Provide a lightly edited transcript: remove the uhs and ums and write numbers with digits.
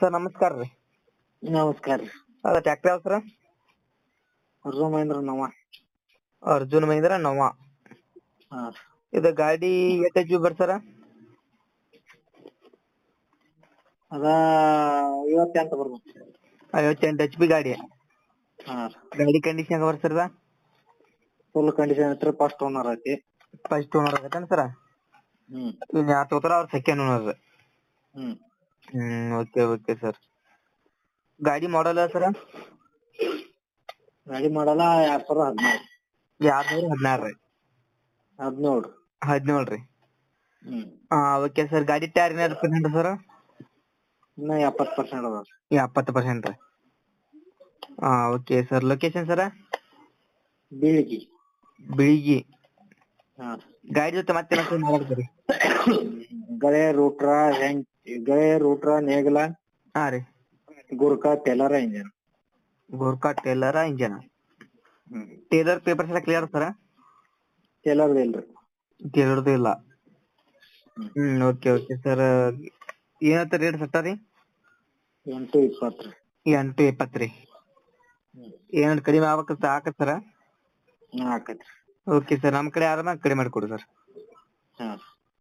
Sir ನಮಸ್ಕಾರ ರೀ. ನಮಸ್ಕಾರ ರೀ. ಅದ ಟ್ರ್ಯಾಕ್ಟರ್ ಯಾವ ಸರ? ಅರ್ಜುನ್ ಮಹೇಂದ್ರ ನವ. ಅರ್ಜುನ್ ಮಹೇಂದ್ರ ನವ. ಹಾ. ಇದು ಗಾಡಿ ಎಷ್ಟು HP ಬರ್ತಾರ? ಅದ 58 ಬರ್ಬೋದು. 58 HP ಗಾಡಿ. ಹಾ. ಗಾಡಿ ಕಂಡೀಷನ್ ಹೆಂಗ ಬರ್ತಾರ? ಫುಲ್ ಕಂಡೀಷನ್ ಐತ್ರಿ. ಫಸ್ಟ್ ಓನರ್ ಐತಿ. ಫಸ್ಟ್ ಓನರ್ ಆಗತ್ತೇನ್ ಸರ? ಇನ್ ಯಾರು ತಗೋತಾರ ಅವ್ರ ಸೆಕೆಂಡ್ ಓನರ್. Okay sir. ಗಾಡಿ ಮಾಡಲ್ಲ ಸರ? ಗಾಡಿ ಮಾಡಲ್ಲ 2016. 2016 ರೀ. 17. 17 ರೀ. Okay sir. ಗಾಡಿ ಟೈರ್ ಏನಾದ್ರು ಪರ್ಸೆಂಟ್ ಸರ್? ಇನ್ನ 70% ಅದ. 70% ರೀ. Okay sir. ಲೊಕೇಶನ್ ಸರ? ಬೀಳಿಗಿ. ಬಿಳಿಗಿ. ಹಾ. ಗಾಡಿ ಜೊತೆ ಮತ್ತೆ ಮಾಡ್ತೀರಿ? ಗಳೆ ರೂಟ್ರ ನೇಗಲ. ಹಾ ರೀ. Gurkha ಟೆಲರ engine. ಗೋರ್ಕಾ ಟೇಲರ engine. Taylor papers ಎಲ್ಲ ಕ್ಲಿಯರ್ ಸರ? ಟೆಲರ್ದ ಇಲ್ರಿ. ಟೇಲರ್ದು ಇಲ್ಲ. Okay sir. ಏನಂತ ರೇಟ್ ಸಟ್ಟ ರೀ? 820 ರೀ. 820 ರೀ. ಏನಾದ್ರು ಕಡಿಮೆ ಆಗತ್ತ ಸರ? ಆಕತ್ರಿ. Okay sir. ನಮ್ಮ ಕಡೆ ಆದ್ರೆ ಕಡಿಮೆ ಮಾಡಿಕೊಡಿ ಸರ್. ಹಾ.